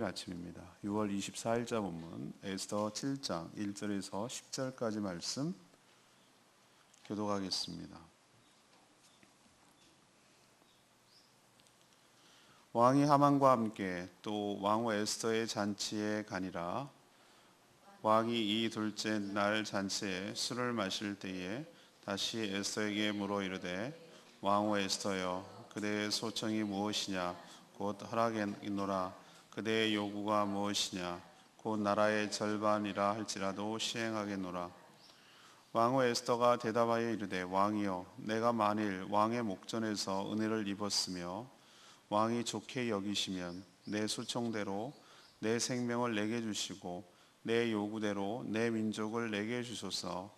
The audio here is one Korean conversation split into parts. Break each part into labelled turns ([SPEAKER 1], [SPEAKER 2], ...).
[SPEAKER 1] 아침입니다. 6월 24일자 본문 에스더 7장 1절에서 10절까지 말씀 교독하겠습니다. 왕이 하만과 함께 또 왕후 에스더의 잔치에 가니라. 왕이 이 둘째 날 잔치에 술을 마실 때에 다시 에스더에게 물어 이르되 왕후 에스더여 그대의 소청이 무엇이냐 곧 하라겠노라. 그대의 요구가 무엇이냐 곧 나라의 절반이라 할지라도 시행하겠노라. 왕후 에스더가 대답하여 이르되 왕이여 내가 만일 왕의 목전에서 은혜를 입었으며 왕이 좋게 여기시면 내 소청대로 내 생명을 내게 주시고 내 요구대로 내 민족을 내게 주소서.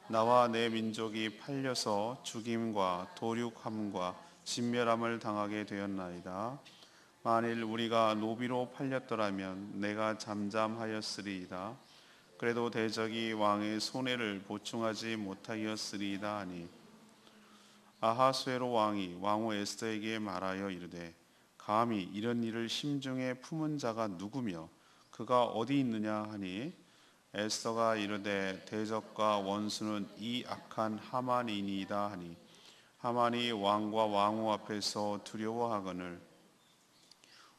[SPEAKER 1] 나와 내 민족이 팔려서 죽임과 도륙함과 진멸함을 당하게 되었나이다. 만일 우리가 노비로 팔렸더라면 내가 잠잠하였으리이다. 그래도 대적이 왕의 손해를 보충하지 못하였으리이다 하니 아하수에로 왕이 왕후 에스더에게 말하여 이르되 감히 이런 일을 심중에 품은 자가 누구며 그가 어디 있느냐 하니 에스더가 이르되 대적과 원수는 이 악한 하만이니이다 하니 하만이 왕과 왕후 앞에서 두려워하거늘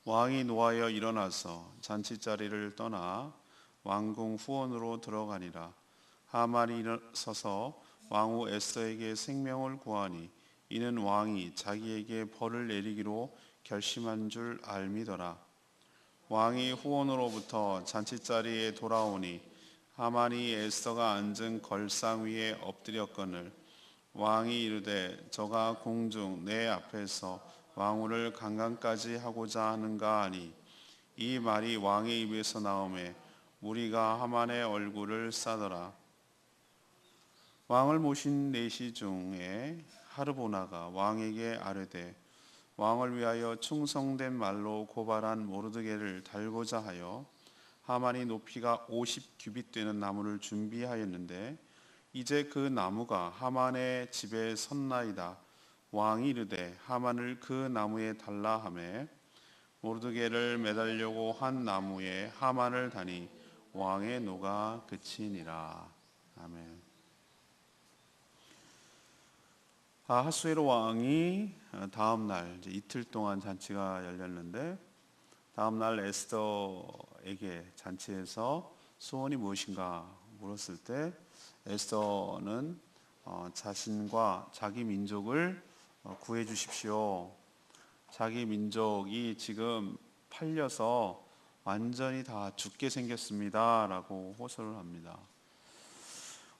[SPEAKER 1] 왕이 노하여 일어나서 잔치자리를 떠나 왕궁 후원으로 들어가니라. 하만이 일어서서 왕후 에스더에게 생명을 구하니 이는 왕이 자기에게 벌을 내리기로 결심한 줄 알미더라. 왕이 후원으로부터 잔치자리에 돌아오니 하만이 에스더가 앉은 걸상 위에 엎드렸거늘 왕이 이르되 저가 공중 내 앞에서 왕후를 강간까지 하고자 하는가 하니 이 말이 왕의 입에서 나오매 무리가 하만의 얼굴을 싸더라. 왕을 모신 내시 중에 하르보나가 왕에게 아뢰되 왕을 위하여 충성된 말로 고발한 모르드게를 달고자 하여 하만이 높이가 50규빗 되는 나무를 준비하였는데 이제 그 나무가 하만의 집에 섰나이다. 왕이 이르되 하만을 그 나무에 달라 하매 모르드게를 매달려고 한 나무에 하만을 다니 왕의 노가 그치니라. 아멘. 아하수에로 왕이 다음 날 이틀 동안 잔치가 열렸는데 다음 날 에스더에게 잔치에서 소원이 무엇인가 물었을 때 에스더는 자신과 자기 민족을 구해 주십시오. 자기 민족이 지금 팔려서 완전히 다 죽게 생겼습니다. 라고 호소를 합니다.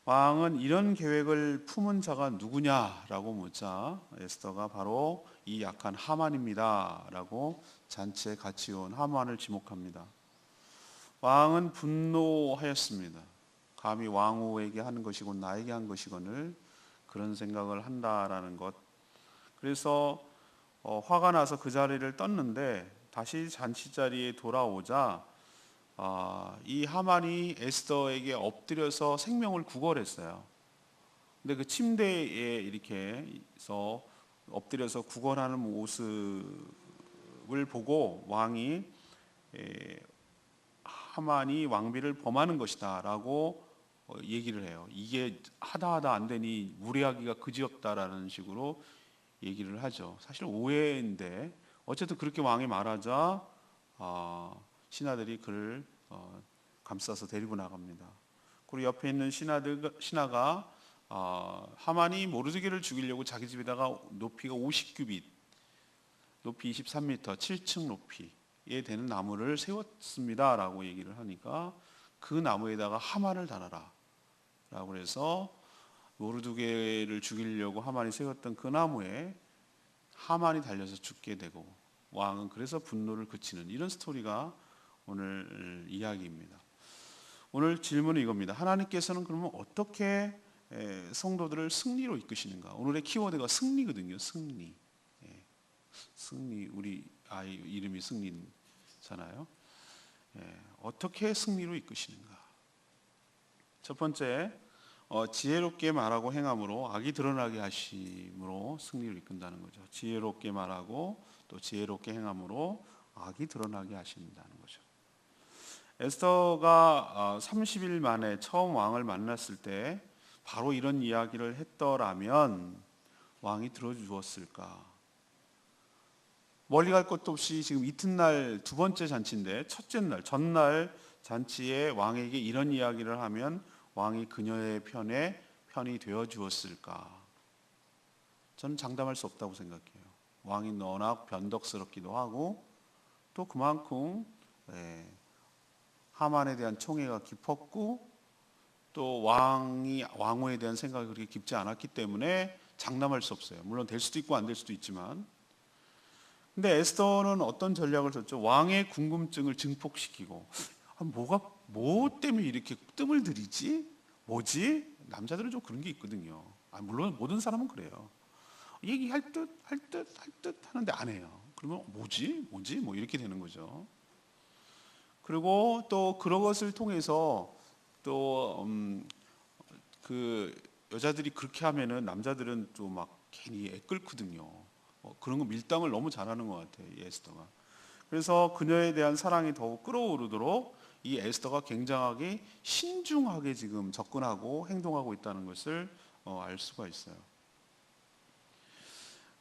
[SPEAKER 1] 왕은 이런 계획을 품은 자가 누구냐라고 묻자 에스더가 바로 이 약한 하만입니다. 라고 잔치에 같이 온 하만을 지목합니다. 왕은 분노하였습니다. 감히 왕후에게 하는 것이고 나에게 한 것이거늘 그런 생각을 한다라는 것. 그래서 화가 나서 그 자리를 떴는데 다시 잔치자리에 돌아오자 이 하만이 에스더에게 엎드려서 생명을 구걸했어요. 근데 그 침대에 이렇게 해서 엎드려서 구걸하는 모습을 보고 왕이 하만이 왕비를 범하는 것이다 라고 얘기를 해요. 이게 하다 안 되니 무례하기가 그지없다라는 식으로 얘기를 하죠. 사실 오해인데 어쨌든 그렇게 왕이 말하자 신하들이 그를 감싸서 데리고 나갑니다. 그리고 옆에 있는 신하가 하만이 모르드게를 죽이려고 자기 집에다가 높이가 50규빗, 높이 23m, 7층 높이에 되는 나무를 세웠습니다라고 얘기를 하니까 그 나무에다가 하만을 달아라 라고 해서 모르드게를 죽이려고 하만이 세웠던 그 나무에 하만이 달려서 죽게 되고 왕은 그래서 분노를 그치는 이런 스토리가 오늘 이야기입니다. 오늘 질문은 이겁니다. 하나님께서는 그러면 어떻게 성도들을 승리로 이끄시는가? 오늘의 키워드가 승리거든요. 승리. 승리. 우리 아이 이름이 승리잖아요. 어떻게 승리로 이끄시는가? 첫 번째 지혜롭게 말하고 행함으로 악이 드러나게 하심으로 승리를 이끈다는 거죠. 지혜롭게 말하고 또 지혜롭게 행함으로 악이 드러나게 하신다는 거죠. 에스더가 30일 만에 처음 왕을 만났을 때 바로 이런 이야기를 했더라면 왕이 들어주었을까? 멀리 갈 것도 없이 지금 이튿날 두 번째 잔치인데 첫째 날, 전날 잔치에 왕에게 이런 이야기를 하면 왕이 그녀의 편이 되어 주었을까? 저는 장담할 수 없다고 생각해요. 왕이 워낙 변덕스럽기도 하고 또 그만큼 하만에 대한 총애가 깊었고 또 왕후에 대한 생각이 그렇게 깊지 않았기 때문에 장담할 수 없어요. 물론 될 수도 있고 안 될 수도 있지만, 근데 에스더는 어떤 전략을 썼죠? 왕의 궁금증을 증폭시키고, 뭐 때문에 이렇게 뜸을 들이지? 뭐지? 남자들은 좀 그런 게 있거든요. 물론 모든 사람은 그래요. 얘기할 듯 하는데 안 해요. 그러면 뭐지? 뭐 이렇게 되는 거죠. 그리고 또 그런 것을 통해서 또 그 여자들이 그렇게 하면은 남자들은 또 막 괜히 애끓거든요. 그런 거 밀당을 너무 잘하는 것 같아요, 이 에스더가. 그래서 그녀에 대한 사랑이 더욱 끌어오르도록 이 에스더가 굉장하게 신중하게 지금 접근하고 행동하고 있다는 것을 알 수가 있어요.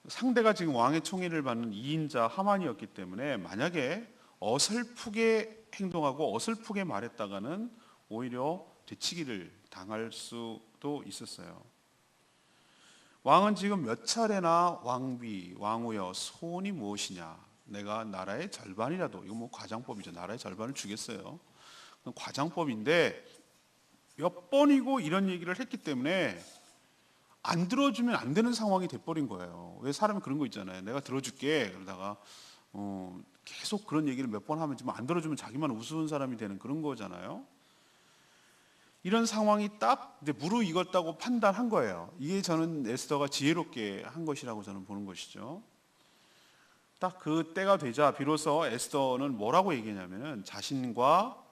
[SPEAKER 1] 상대가 지금 왕의 총애를 받는 2인자 하만이었기 때문에 만약에 어설프게 행동하고 어설프게 말했다가는 오히려 되치기를 당할 수도 있었어요. 왕은 지금 몇 차례나 왕후여 소원이 무엇이냐? 내가 나라의 절반이라도, 이거 뭐 과장법이죠. 나라의 절반을 주겠어요. 과장법인데 몇 번이고 이런 얘기를 했기 때문에 안 들어주면 안 되는 상황이 돼버린 거예요. 왜 사람이 그런 거 있잖아요. 내가 들어줄게 그러다가 계속 그런 얘기를 몇 번 하면 안 들어주면 자기만 우스운 사람이 되는 그런 거잖아요. 이런 상황이 딱 무르익었다고 판단한 거예요. 이게 저는 에스더가 지혜롭게 한 것이라고 저는 보는 것이죠. 딱 그 때가 되자 비로소 에스더는 뭐라고 얘기했냐면은 자신과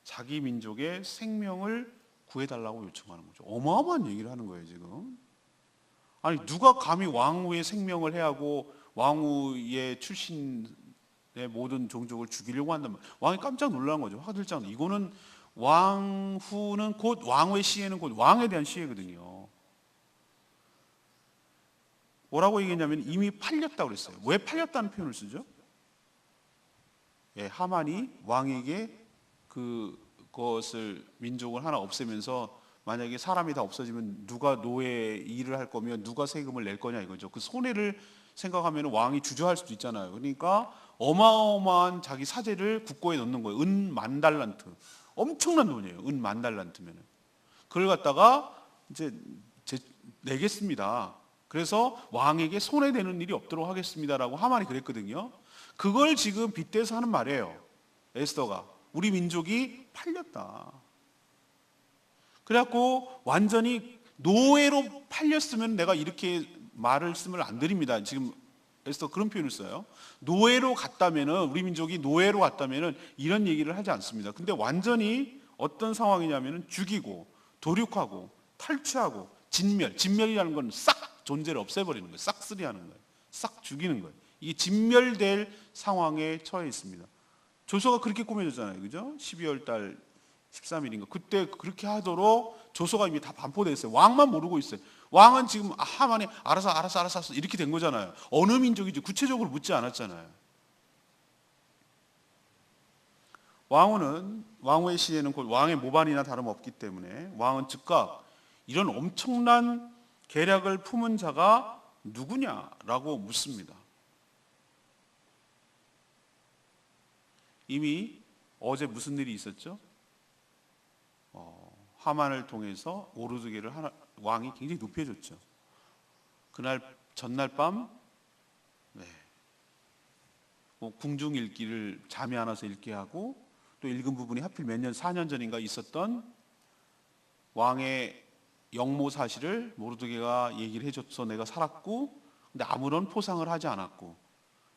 [SPEAKER 1] 자기 민족의 생명을 구해달라고 요청하는 거죠. 어마어마한 얘기를 하는 거예요 지금. 아니 누가 감히 왕후의 생명을 해하고 왕후의 출신의 모든 종족을 죽이려고 한단 말이에요. 왕이 깜짝 놀란 거죠. 화들짝. 이거는 왕후는 곧 왕후의 시혜는 곧 왕에 대한 시혜거든요. 뭐라고 얘기했냐면 이미 팔렸다고 그랬어요. 왜 팔렸다는 표현을 쓰죠? 하만이 왕에게 그것을 민족을 하나 없애면서 만약에 사람이 다 없어지면 누가 노예 일을 할 거면 누가 세금을 낼 거냐 이거죠. 그 손해를 생각하면 왕이 주저할 수도 있잖아요. 그러니까 어마어마한 자기 사제를 국고에 넣는 거예요. 은 10,000달란트. 엄청난 돈이에요. 은 10,000달란트면. 그걸 갖다가 이제 내겠습니다. 그래서 왕에게 손해되는 일이 없도록 하겠습니다라고 하만이 그랬거든요. 그걸 지금 빗대서 하는 말이에요. 에스더가. 우리 민족이 팔렸다. 그래갖고 완전히 노예로 팔렸으면 내가 이렇게 말씀을 안 드립니다. 지금 에스더 그런 표현을 써요. 노예로 갔다면은 우리 민족이 노예로 갔다면은 이런 얘기를 하지 않습니다. 근데 완전히 어떤 상황이냐면은 죽이고 도륙하고 탈취하고 진멸이라는 건 싹 존재를 없애버리는 거예요. 싹쓸이하는 거예요. 싹 죽이는 거예요. 이게 진멸될 상황에 처해 있습니다. 조서가 그렇게 꾸며졌잖아요. 그죠? 12월 달 13일인가. 그때 그렇게 하도록 조서가 이미 다 반포되어 있어요. 왕만 모르고 있어요. 왕은 지금 하만이 알아서 이렇게 된 거잖아요. 어느 민족이지 구체적으로 묻지 않았잖아요. 왕후의 시에는 곧 왕의 모반이나 다름없기 때문에 왕은 즉각 이런 엄청난 계략을 품은 자가 누구냐라고 묻습니다. 이미 어제 무슨 일이 있었죠? 하만을 통해서 모르드게를 왕이 굉장히 높여줬죠. 그날 전날 밤 궁중 읽기를 잠이 안 와서 읽게 하고 또 읽은 부분이 하필 4년 전인가 있었던 왕의 영모 사실을 모르드게가 얘기를 해줘서 내가 살았고 근데 아무런 포상을 하지 않았고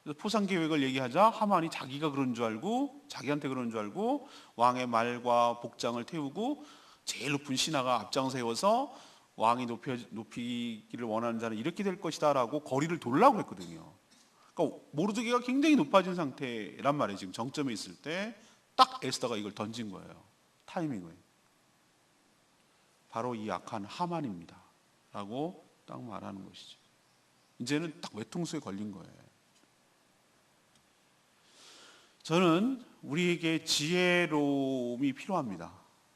[SPEAKER 1] 그래서 포상 계획을 얘기하자 하만이 자기한테 그런 줄 알고 왕의 말과 복장을 태우고 제일 높은 신하가 앞장 세워서 왕이 높이기를 원하는 자는 이렇게 될 것이다 라고 거리를 돌라고 했거든요. 그러니까 모르드게가 굉장히 높아진 상태란 말이에요. 지금 정점에 있을 때 딱 에스더가 이걸 던진 거예요. 타이밍을. 바로 이 악한 하만입니다 라고 딱 말하는 것이죠. 이제는 딱 외통수에 걸린 거예요. 저는 우리에게 지혜로움이 필요합니다.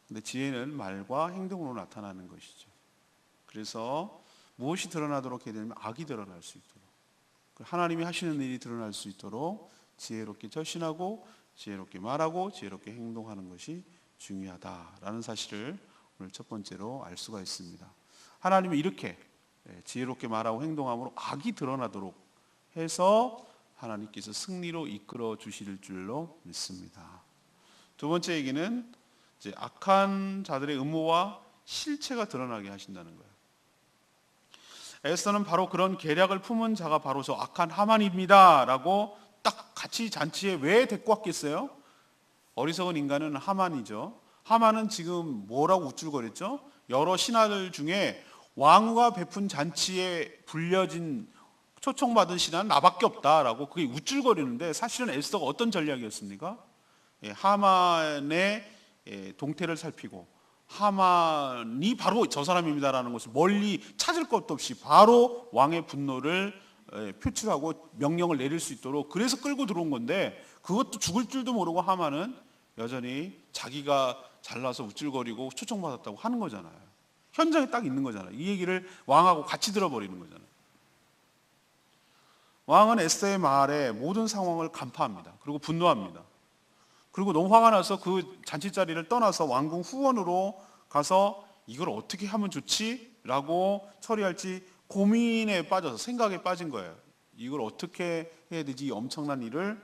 [SPEAKER 1] 근데 지혜는 말과 행동으로 나타나는 것이죠. 그래서 무엇이 드러나도록 해야 되냐면 악이 드러날 수 있도록, 하나님이 하시는 일이 드러날 수 있도록 지혜롭게 결신하고 지혜롭게 말하고 지혜롭게 행동하는 것이 중요하다라는 사실을 오늘 첫 번째로 알 수가 있습니다. 하나님은 이렇게 지혜롭게 말하고 행동함으로 악이 드러나도록 해서 하나님께서 승리로 이끌어 주실 줄로 믿습니다. 두 번째 얘기는 이제 악한 자들의 음모와 실체가 드러나게 하신다는 거예요. 에스더는 바로 그런 계략을 품은 자가 바로 저 악한 하만입니다 라고 딱 같이 잔치에 왜 데리고 왔겠어요? 어리석은 인간은 하만이죠. 하만은 지금 뭐라고 우쭐거렸죠? 여러 신하들 중에 왕후가 베푼 잔치에 불려진 초청받은 신하는 나밖에 없다라고 그게 우쭐거리는데, 사실은 에스더가 어떤 전략이었습니까? 하만의 동태를 살피고 하만이 바로 저 사람입니다라는 것을 멀리 찾을 것도 없이 바로 왕의 분노를 표출하고 명령을 내릴 수 있도록 그래서 끌고 들어온 건데, 그것도 죽을 줄도 모르고 하만은 여전히 자기가 잘나서 우쭐거리고 초청받았다고 하는 거잖아요. 현장에 딱 있는 거잖아요. 이 얘기를 왕하고 같이 들어버리는 거잖아요. 왕은 에스더의 말에 모든 상황을 간파합니다. 그리고 분노합니다. 그리고 너무 화가 나서 그 잔치 자리를 떠나서 왕궁 후원으로 가서 이걸 어떻게 하면 좋지? 라고 처리할지 고민에 빠져서 생각에 빠진 거예요. 이걸 어떻게 해야 되지? 이 엄청난 일을.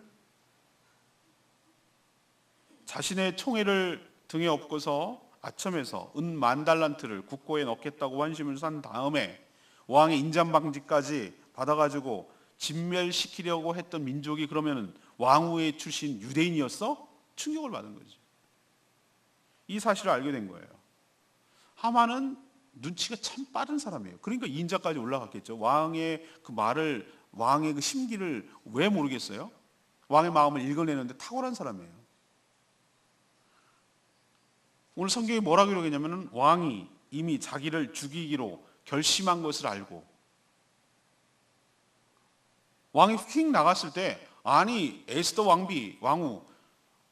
[SPEAKER 1] 자신의 총애를 등에 업고서 아첨해서 은 10,000달란트를 국고에 넣겠다고 환심을 산 다음에 왕의 인잠방지까지 받아가지고 진멸시키려고 했던 민족이 그러면 왕후의 출신 유대인이었어? 충격을 받은 거죠. 이 사실을 알게 된 거예요. 하만은 눈치가 참 빠른 사람이에요. 그러니까 인자까지 올라갔겠죠. 왕의 그 말을, 왕의 그 심기를 왜 모르겠어요? 왕의 마음을 읽어내는데 탁월한 사람이에요. 오늘 성경이 뭐라 기록했냐면 왕이 이미 자기를 죽이기로 결심한 것을 알고 왕이 휙 나갔을 때, 아니 에스더 왕후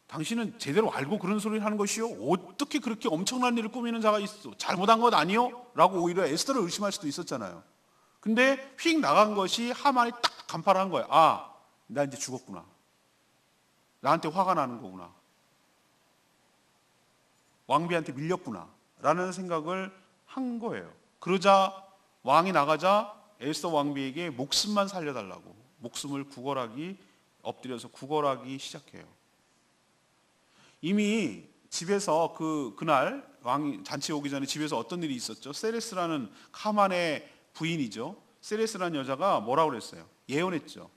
[SPEAKER 1] 당신은 제대로 알고 그런 소리를 하는 것이요? 어떻게 그렇게 엄청난 일을 꾸미는 자가 있어? 잘못한 것 아니요? 라고 오히려 에스더를 의심할 수도 있었잖아요. 근데 휙 나간 것이 하만이 딱 간파를 한 거예요. 아, 나 이제 죽었구나. 나한테 화가 나는 거구나. 왕비한테 밀렸구나 라는 생각을 한 거예요. 그러자 왕이 나가자 에스더 왕비에게 목숨만 살려달라고 목숨을 엎드려서 구걸하기 시작해요. 이미 집에서 그날 왕이 잔치 오기 전에 집에서 어떤 일이 있었죠? 세레스라는 하만의 부인이죠. 세레스라는 여자가 뭐라고 그랬어요? 예언했죠.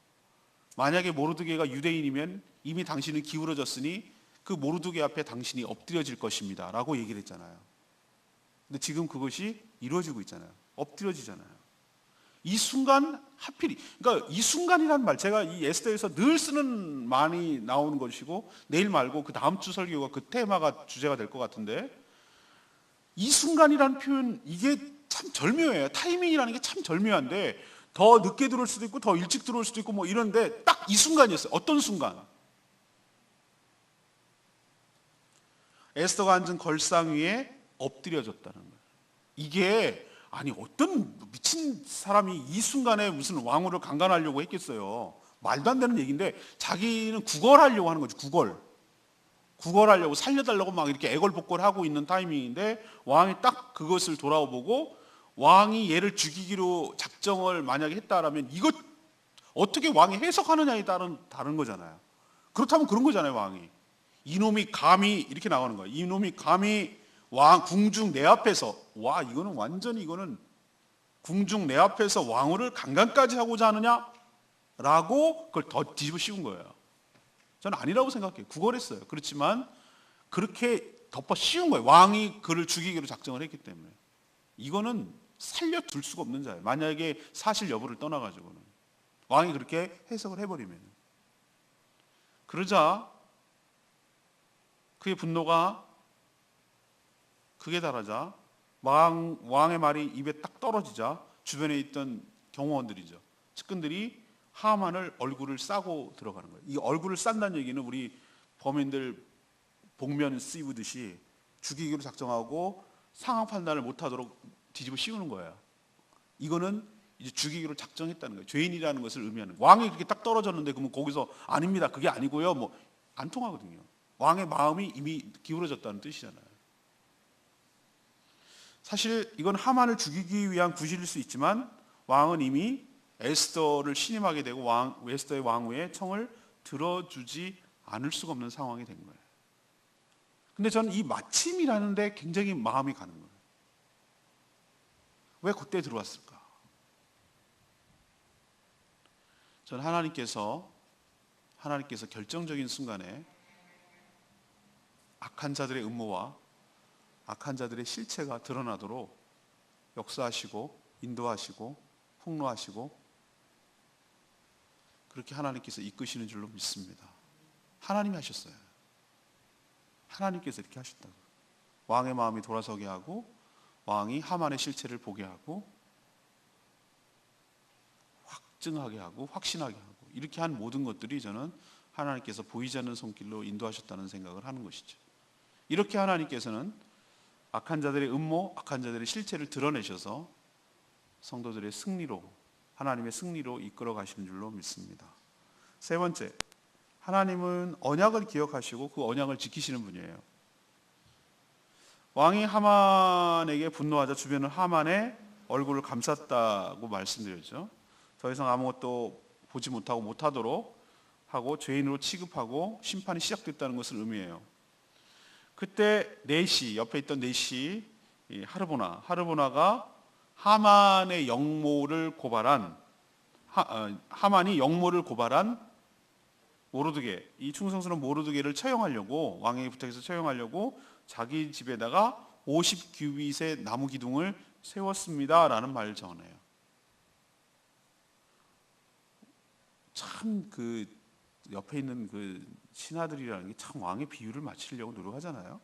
[SPEAKER 1] 만약에 모르드게가 유대인이면 이미 당신은 기울어졌으니 그 모르드게 앞에 당신이 엎드려질 것입니다 라고 얘기를 했잖아요. 근데 지금 그것이 이루어지고 있잖아요. 엎드려지잖아요. 이 순간 하필이, 그러니까 이 순간이라는 말, 제가 이 에스더에서 늘 쓰는 말이 나오는 것이고 내일 말고 그 다음 주 설교가 그 테마가 주제가 될 것 같은데, 이 순간이라는 표현, 이게 참 절묘해요. 타이밍이라는 게 참 절묘한데 더 늦게 들어올 수도 있고 더 일찍 들어올 수도 있고 뭐 이런데 딱 이 순간이었어요. 어떤 순간? 에스더가 앉은 걸상 위에 엎드려졌다는 거예요. 이게 아니 어떤 미친 사람이 이 순간에 무슨 왕후를 강간하려고 했겠어요. 말도 안 되는 얘기인데 자기는 구걸하려고 하는 거죠. 구걸하려고 살려달라고 막 이렇게 애걸복걸하고 있는 타이밍인데 왕이 딱 그것을 돌아보고 왕이 얘를 죽이기로 작정을 만약에 했다라면 이것 어떻게 왕이 해석하느냐에 따른 다른 거잖아요. 그렇다면 그런 거잖아요. 왕이 이놈이 감히 이렇게 나오는 거예요. 이놈이 감히 궁중 내 앞에서, 와 이거는 완전히 이거는 궁중 내 앞에서 왕후를 강간까지 하고자 하느냐? 라고 그걸 더 뒤집어 씌운 거예요. 저는 아니라고 생각해요. 구걸했어요. 그렇지만 그렇게 덮어 씌운 거예요. 왕이 그를 죽이기로 작정을 했기 때문에. 이거는 살려둘 수가 없는 자예요. 만약에 사실 여부를 떠나가지고는. 왕이 그렇게 해석을 해버리면. 그러자 그의 분노가 극에 달하자 왕의 말이 입에 딱 떨어지자 주변에 있던 경호원들이죠. 측근들이 하만을 얼굴을 싸고 들어가는 거예요. 이 얼굴을 싼다는 얘기는 우리 범인들 복면 씌우듯이 죽이기로 작정하고 상황 판단을 못하도록 뒤집어 씌우는 거예요. 이거는 이제 죽이기로 작정했다는 거예요. 죄인이라는 것을 의미하는 거예요. 왕이 그렇게 딱 떨어졌는데 그러면 거기서 아닙니다, 그게 아니고요, 뭐 안 통하거든요. 왕의 마음이 이미 기울어졌다는 뜻이잖아요. 사실 이건 하만을 죽이기 위한 구실일 수 있지만 왕은 이미 에스더를 신임하게 되고 에스더의 왕후의 청을 들어주지 않을 수가 없는 상황이 된 거예요. 근데 저는 이 마침이라는 데 굉장히 마음이 가는 거예요. 왜 그때 들어왔을까? 저는 하나님께서 결정적인 순간에 악한 자들의 음모와 악한 자들의 실체가 드러나도록 역사하시고 인도하시고 폭로하시고 그렇게 하나님께서 이끄시는 줄로 믿습니다. 하나님이 하셨어요. 하나님께서 이렇게 하셨다고. 왕의 마음이 돌아서게 하고 왕이 하만의 실체를 보게 하고 확증하게 하고 확신하게 하고 이렇게 한 모든 것들이 저는 하나님께서 보이지 않는 손길로 인도하셨다는 생각을 하는 것이죠. 이렇게 하나님께서는 악한 자들의 음모, 악한 자들의 실체를 드러내셔서 성도들의 승리로, 하나님의 승리로 이끌어 가시는 줄로 믿습니다. 세 번째, 하나님은 언약을 기억하시고 그 언약을 지키시는 분이에요. 왕이 하만에게 분노하자 주변은 하만의 얼굴을 감쌌다고 말씀드렸죠. 더 이상 아무것도 보지 못하도록 하고 죄인으로 취급하고 심판이 시작됐다는 것을 의미해요. 그때 넷이 옆에 있던 넷이 하르보나가 하만의 영모를 고발한 하만이 영모를 고발한 모르드게, 이 충성스러운 모르드게를 처형하려고 왕에게 부탁해서 처형하려고 자기 집에다가 50규빗의 나무 기둥을 세웠습니다라는 말을 전해요. 참 그 옆에 있는 그 신하들이라는 게 참 왕의 비유를 맞추려고 노력하잖아요.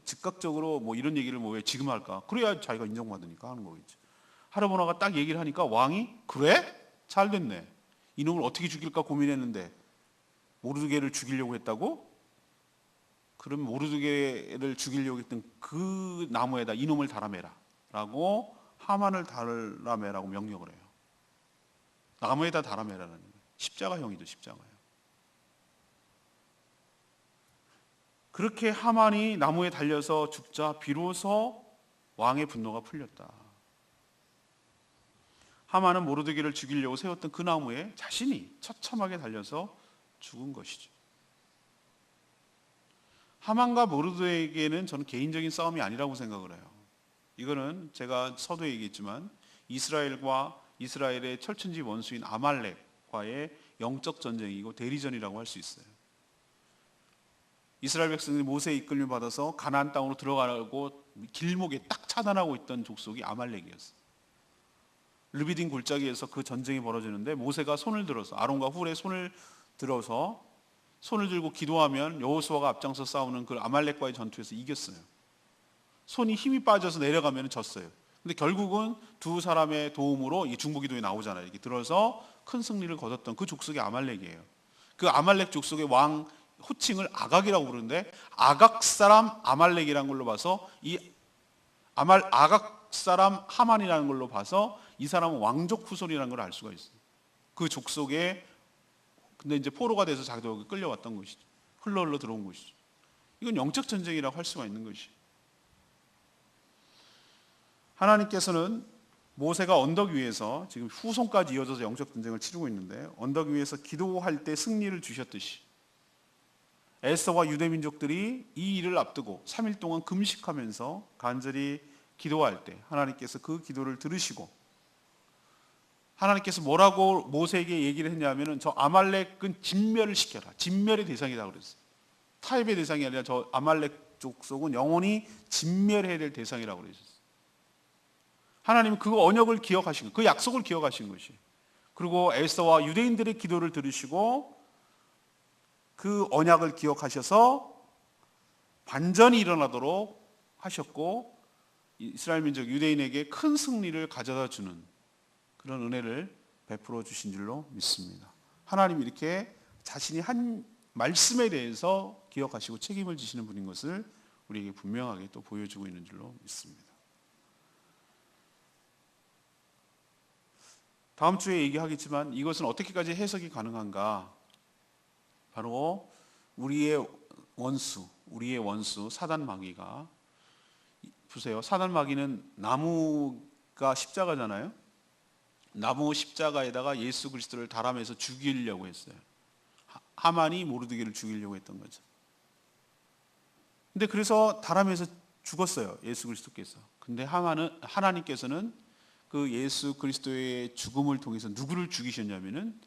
[SPEAKER 1] 즉각적으로 뭐 이런 얘기를 뭐 왜 지금 할까? 그래야 자기가 인정받으니까 하는 거겠죠. 하르보나가 딱 얘기를 하니까 왕이 그래? 잘 됐네. 이놈을 어떻게 죽일까 고민했는데 모르드게를 죽이려고 했다고? 그럼 모르드게를 죽이려고 했던 그 나무에다 이놈을 달아매라 라고 하만을 달아매라고 명령을 해요. 나무에다 달아매라는 거예요. 십자가형이죠, 십자가요. 그렇게 하만이 나무에 달려서 죽자 비로소 왕의 분노가 풀렸다. 하만은 모르드게를 죽이려고 세웠던 그 나무에 자신이 처참하게 달려서 죽은 것이죠. 하만과 모르드게는 저는 개인적인 싸움이 아니라고 생각을 해요. 이거는 제가 서두에 얘기했지만 이스라엘과 이스라엘의 철천지 원수인 아말렉과의 영적 전쟁이고 대리전이라고 할 수 있어요. 이스라엘 백성들이 모세의 이끌림 받아서 가나안 땅으로 들어가고 길목에 딱 차단하고 있던 족속이 아말렉이었어요. 르비딘 골짜기에서 그 전쟁이 벌어지는데 모세가 손을 들어서 아론과 훌의 손을 들어서 손을 들고 기도하면 여호수아가 앞장서 싸우는 그 아말렉과의 전투에서 이겼어요. 손이 힘이 빠져서 내려가면 졌어요. 근데 결국은 두 사람의 도움으로 이 중보기도에 나오잖아요. 이렇게 들어서 큰 승리를 거뒀던 그 족속이 아말렉이에요. 그 아말렉 족속의 왕 호칭을 아각이라고 부르는데 아각 사람 아말렉이라는 걸로 봐서 이 아각 사람 하만이라는 걸로 봐서 이 사람은 왕족 후손이라는 걸 알 수가 있어요. 그 족속에 근데 이제 포로가 돼서 자기도 끌려왔던 것이죠. 흘러 들어온 것이죠. 이건 영적 전쟁이라고 할 수가 있는 것이죠. 하나님께서는 모세가 언덕 위에서 지금 후손까지 이어져서 영적 전쟁을 치르고 있는데 언덕 위에서 기도할 때 승리를 주셨듯이 에스더와 유대 민족들이 이 일을 앞두고 3일 동안 금식하면서 간절히 기도할 때 하나님께서 그 기도를 들으시고 하나님께서 뭐라고 모세에게 얘기를 했냐면은 저 아말렉은 진멸을 시켜라. 진멸의 대상이다 그랬어요. 타협의 대상이 아니라 저 아말렉 족속은 영원히 진멸해야 될 대상이라고 그러셨어요. 하나님은 그 언약을 기억하신 거예요. 그 약속을 기억하신 것이. 그리고 에스더와 유대인들의 기도를 들으시고 그 언약을 기억하셔서 반전이 일어나도록 하셨고 이스라엘 민족 유대인에게 큰 승리를 가져다 주는 그런 은혜를 베풀어 주신 줄로 믿습니다. 하나님이 이렇게 자신이 한 말씀에 대해서 기억하시고 책임을 지시는 분인 것을 우리에게 분명하게 또 보여주고 있는 줄로 믿습니다. 다음 주에 얘기하겠지만 이것은 어떻게까지 해석이 가능한가? 바로 우리의 원수 사단 마귀가, 보세요. 사단 마귀는 나무가 십자가잖아요. 나무 십자가에다가 예수 그리스도를 달아매서 죽이려고 했어요. 하만이 모르드게를 죽이려고 했던 거죠. 근데 그래서 달아매서 죽었어요. 예수 그리스도께서. 근데 하나님께서는 그 예수 그리스도의 죽음을 통해서 누구를 죽이셨냐면은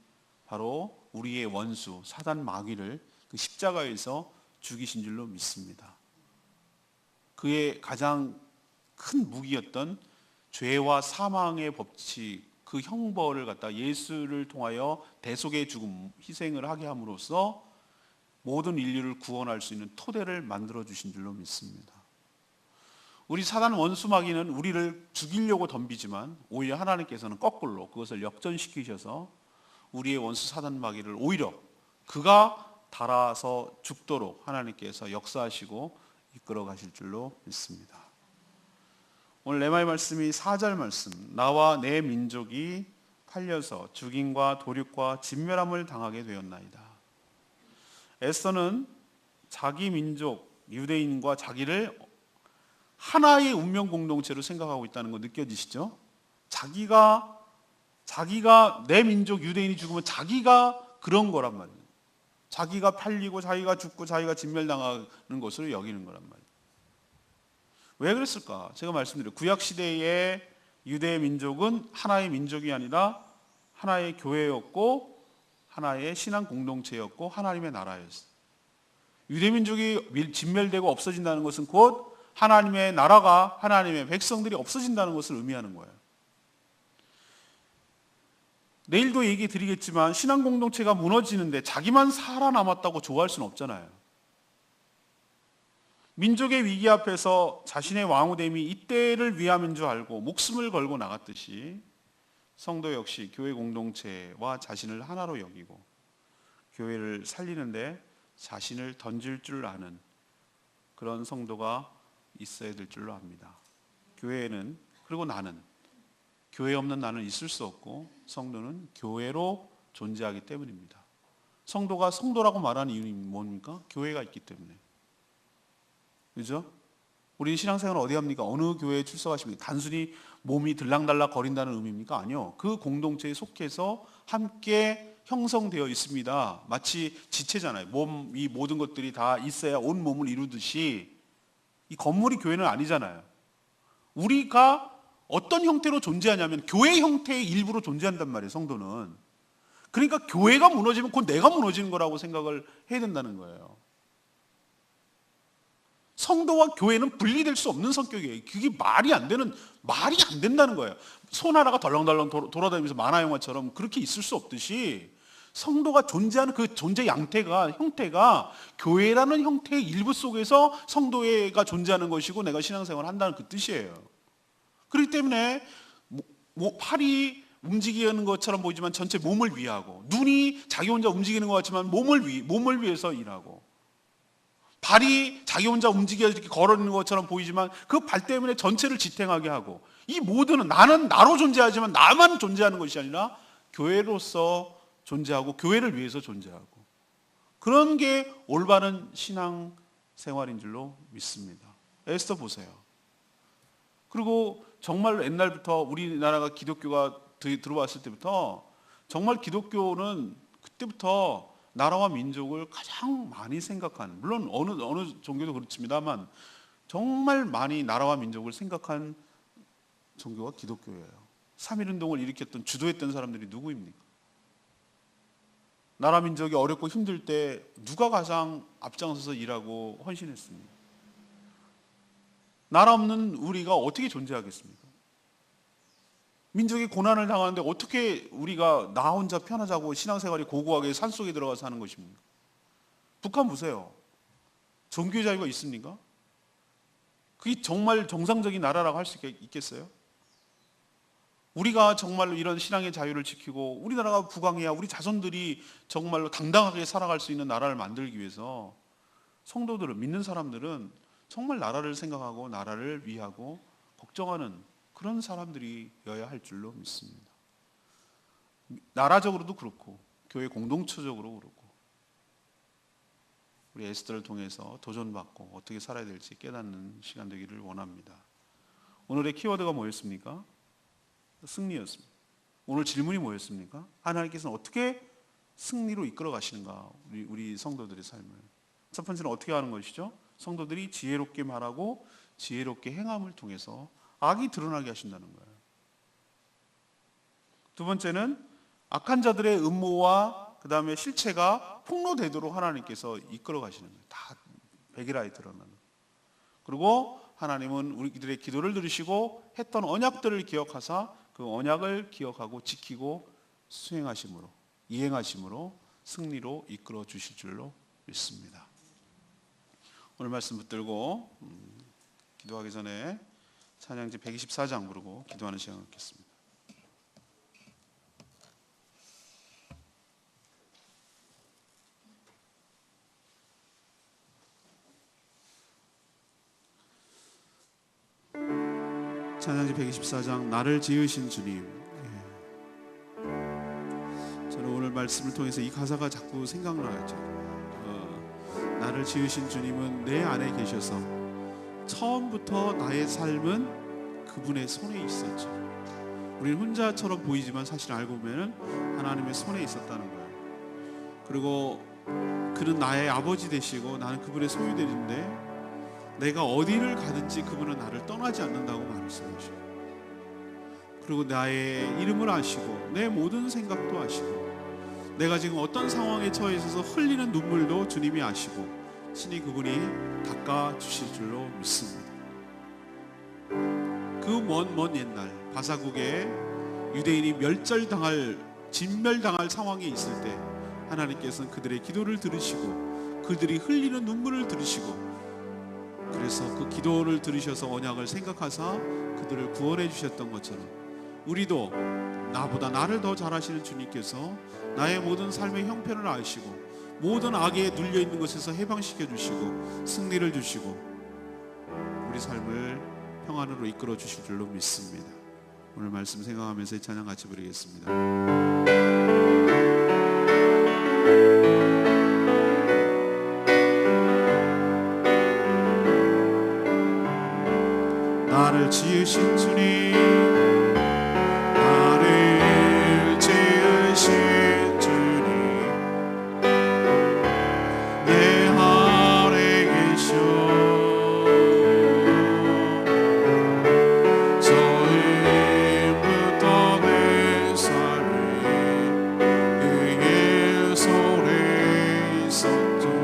[SPEAKER 1] 바로 우리의 원수 사단 마귀를 그 십자가에서 죽이신 줄로 믿습니다. 그의 가장 큰 무기였던 죄와 사망의 법칙, 그 형벌을 갖다 예수를 통하여 대속의 죽음, 희생을 하게 함으로써 모든 인류를 구원할 수 있는 토대를 만들어 주신 줄로 믿습니다. 우리 사단 원수 마귀는 우리를 죽이려고 덤비지만 오히려 하나님께서는 거꾸로 그것을 역전시키셔서 우리의 원수 사단 마귀를 오히려 그가 달아서 죽도록 하나님께서 역사하시고 이끌어 가실 줄로 믿습니다. 오늘 레마의 말씀이 4절 말씀, 나와 내 민족이 팔려서 죽임과 도륙과 진멸함을 당하게 되었나이다. 에스더는 자기 민족 유대인과 자기를 하나의 운명 공동체로 생각하고 있다는 거 느껴지시죠? 자기가 내 민족 유대인이 죽으면 자기가 그런 거란 말이에요. 자기가 팔리고 자기가 죽고 자기가 진멸당하는 것으로 여기는 거란 말이에요. 왜 그랬을까? 제가 말씀드려요. 구약시대의 유대 민족은 하나의 민족이 아니라 하나의 교회였고 하나의 신앙 공동체였고 하나님의 나라였어요. 유대 민족이 진멸되고 없어진다는 것은 곧 하나님의 나라가 하나님의 백성들이 없어진다는 것을 의미하는 거예요. 내일도 얘기 드리겠지만 신앙 공동체가 무너지는데 자기만 살아남았다고 좋아할 수는 없잖아요. 민족의 위기 앞에서 자신의 왕후됨이 이때를 위함인 줄 알고 목숨을 걸고 나갔듯이 성도 역시 교회 공동체와 자신을 하나로 여기고 교회를 살리는데 자신을 던질 줄 아는 그런 성도가 있어야 될 줄로 압니다. 교회는, 그리고 나는, 교회 없는 나는 있을 수 없고 성도는 교회로 존재하기 때문입니다. 성도가 성도라고 말하는 이유는 뭡니까? 교회가 있기 때문에. 그죠? 우리 신앙생활은 어디 합니까? 어느 교회에 출석하십니까? 단순히 몸이 들락달락 거린다는 의미입니까? 아니요. 그 공동체에 속해서 함께 형성되어 있습니다. 마치 지체잖아요. 이 모든 것들이 다 있어야 온 몸을 이루듯이 이 건물이 교회는 아니잖아요. 우리가 어떤 형태로 존재하냐면 교회 형태의 일부로 존재한단 말이에요. 성도는. 그러니까 교회가 무너지면 곧 내가 무너지는 거라고 생각을 해야 된다는 거예요. 성도와 교회는 분리될 수 없는 성격이에요. 그게 말이 안 된다는 거예요. 손 하나가 덜렁덜렁 돌아다니면서 만화 영화처럼 그렇게 있을 수 없듯이 성도가 존재하는 그 존재 형태가 교회라는 형태의 일부 속에서 성도가 존재하는 것이고 내가 신앙생활을 한다는 그 뜻이에요. 그렇기 때문에 팔이 움직이는 것처럼 보이지만 전체 몸을 위하고, 눈이 자기 혼자 움직이는 것 같지만 몸을 위해서 일하고, 발이 자기 혼자 움직여 이렇게 걸어있는 것처럼 보이지만 그 발 때문에 전체를 지탱하게 하고, 이 모두는 나는 나로 존재하지만 나만 존재하는 것이 아니라 교회로서 존재하고 교회를 위해서 존재하고, 그런 게 올바른 신앙 생활인 줄로 믿습니다. 에스더 보세요. 그리고 정말 옛날부터 우리나라가 기독교가 들어왔을 때부터 정말 기독교는 그때부터 나라와 민족을 가장 많이 생각한, 물론 어느 종교도 그렇습니다만 정말 많이 나라와 민족을 생각한 종교가 기독교예요. 3.1운동을 일으켰던, 주도했던 사람들이 누구입니까? 나라 민족이 어렵고 힘들 때 누가 가장 앞장서서 일하고 헌신했습니까? 나라 없는 우리가 어떻게 존재하겠습니까? 민족이 고난을 당하는데 어떻게 우리가 나 혼자 편하자고 신앙생활이 고고하게 산속에 들어가서 하는 것입니까? 북한 보세요. 종교의 자유가 있습니까? 그게 정말 정상적인 나라라고 할 수 있겠어요? 우리가 정말로 이런 신앙의 자유를 지키고 우리나라가 부강해야 우리 자손들이 정말로 당당하게 살아갈 수 있는 나라를 만들기 위해서 성도들은, 믿는 사람들은 정말 나라를 생각하고 나라를 위하고 걱정하는 그런 사람들이어야 할 줄로 믿습니다. 나라적으로도 그렇고 교회 공동체적으로 그렇고 우리 에스더를 통해서 도전받고 어떻게 살아야 될지 깨닫는 시간 되기를 원합니다. 오늘의 키워드가 뭐였습니까? 승리였습니다. 오늘 질문이 뭐였습니까? 하나님께서는 어떻게 승리로 이끌어 가시는가? 우리 성도들의 삶을. 첫 번째는 어떻게 하는 것이죠? 성도들이 지혜롭게 말하고 지혜롭게 행함을 통해서 악이 드러나게 하신다는 거예요. 두 번째는 악한 자들의 음모와 그 다음에 실체가 폭로되도록 하나님께서 이끌어 가시는 거예요. 다 백일하에 드러나는. 그리고 하나님은 우리들의 기도를 들으시고 했던 언약들을 기억하사 그 언약을 기억하고 지키고 수행하심으로, 이행하심으로 승리로 이끌어 주실 줄로 믿습니다. 오늘 말씀 붙들고 기도하기 전에 찬양지 124장 부르고 기도하는 시간 갖겠습니다. 찬양지 124장 나를 지으신 주님. 저는 오늘 말씀을 통해서 이 가사가 자꾸 생각나죠. 나를 지으신 주님은 내 안에 계셔서 처음부터 나의 삶은 그분의 손에 있었죠. 우리는 혼자처럼 보이지만 사실 알고 보면 하나님의 손에 있었다는 거예요. 그리고 그는 나의 아버지 되시고 나는 그분의 소유되는데 내가 어디를 가든지 그분은 나를 떠나지 않는다고 말씀하시고, 그리고 나의 이름을 아시고 내 모든 생각도 아시고 내가 지금 어떤 상황에 처해 있어서 흘리는 눈물도 주님이 아시고 친히 그분이 닦아주실 줄로 믿습니다. 그 먼 옛날 바사국에 유대인이 진멸당할 상황에 있을 때 하나님께서는 그들의 기도를 들으시고 그들이 흘리는 눈물을 들으시고, 그래서 그 기도를 들으셔서 언약을 생각하사 그들을 구원해 주셨던 것처럼 우리도 나보다 나를 더 잘하시는 주님께서 나의 모든 삶의 형편을 아시고 모든 악에 눌려있는 것에서 해방시켜 주시고 승리를 주시고 우리 삶을 평안으로 이끌어 주실 줄로 믿습니다. 오늘 말씀 생각하면서 이 찬양 같이 부르겠습니다. 나를 지으신 주님, 나를 지으신 주님, 내 아래 계셔 처음부터 내 삶이 그의 손에 있었죠.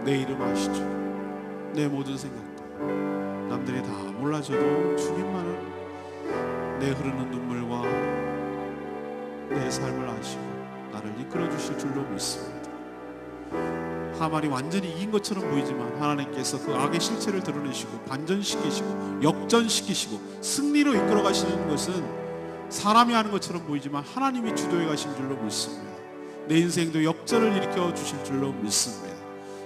[SPEAKER 1] 내 이름 아시죠? 내 모든 생각도 사람들이 다 몰라줘도 주님만은 내 흐르는 눈물과 내 삶을 아시고 나를 이끌어 주실 줄로 믿습니다. 하만이 완전히 이긴 것처럼 보이지만 하나님께서 그 악의 실체를 드러내시고 반전시키시고 역전시키시고 승리로 이끌어 가시는 것은 사람이 하는 것처럼 보이지만 하나님이 주도해 가신 줄로 믿습니다. 내 인생도 역전을 일으켜 주실 줄로 믿습니다.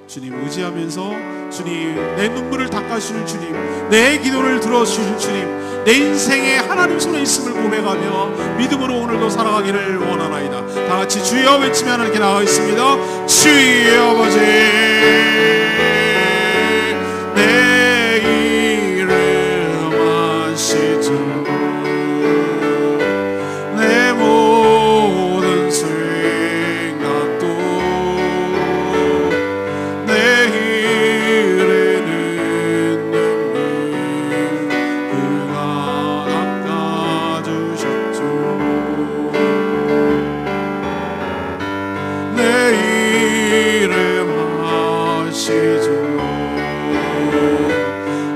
[SPEAKER 1] 주님 의지하면서 주님, 내 눈물을 닦아주시는 주님, 내 기도를 들어주실 주님, 내 인생에 하나님 손에 있음을 고백하며 믿음으로 오늘도 살아가기를 원하나이다. 다 같이 주여 외치며 하나님께 나가겠습니다. 주여 아버지, 내 이름 아시죠. 내 모든 생각도 내 흐르는 눈물 그가 닦아주셨죠. 내 이름 아시죠.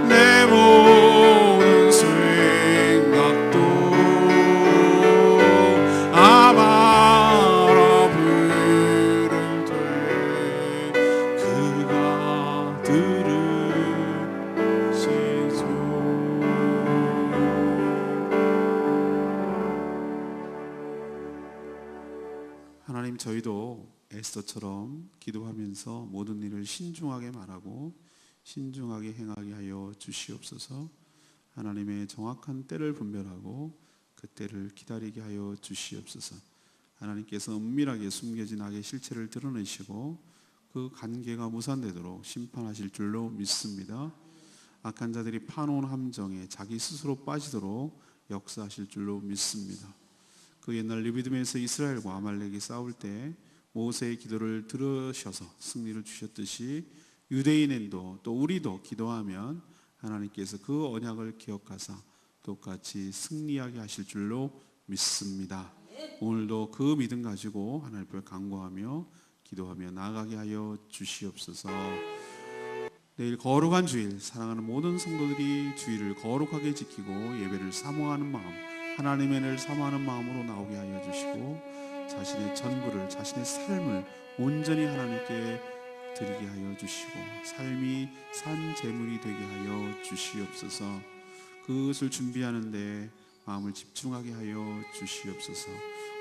[SPEAKER 1] 내 모든 생각도 아바라 부를 때 그가 들으시죠. 하나님, 저희도 에스더처럼 기도하면서 모든 일을 신중하게 말하고 신중하게 행하게 하여 주시옵소서. 하나님의 정확한 때를 분별하고 그 때를 기다리게 하여 주시옵소서. 하나님께서 은밀하게 숨겨진 악의 실체를 드러내시고 그 관계가 무산되도록 심판하실 줄로 믿습니다. 악한 자들이 파놓은 함정에 자기 스스로 빠지도록 역사하실 줄로 믿습니다. 그 옛날 르비딤에서 이스라엘과 아말렉이 싸울 때 모세의 기도를 들으셔서 승리를 주셨듯이 유대인도 또 우리도 기도하면 하나님께서 그 언약을 기억하사 똑같이 승리하게 하실 줄로 믿습니다. 오늘도 그 믿음 가지고 하나님 앞에 간구하며 기도하며 나아가게 하여 주시옵소서. 내일 거룩한 주일, 사랑하는 모든 성도들이 주일을 거룩하게 지키고 예배를 사모하는 마음, 하나님의 은혜를 사모하는 마음으로 나오게 하여 주시고 자신의 전부를, 자신의 삶을 온전히 하나님께 드리게 하여 주시고 삶이 산 제물이 되게 하여 주시옵소서. 그것을 준비하는데 마음을 집중하게 하여 주시옵소서.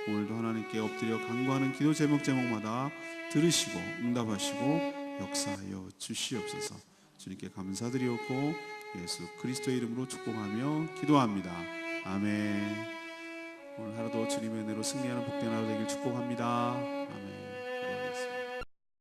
[SPEAKER 1] 오늘도 하나님께 엎드려 간구하는 기도 제목마다 들으시고 응답하시고 역사하여 주시옵소서. 주님께 감사드리옵고 예수 그리스도의 이름으로 축복하며 기도합니다. 아멘. 오늘 하루도 주님의 은혜로 승리하는 복된 하루 되길 축복합니다. 아멘.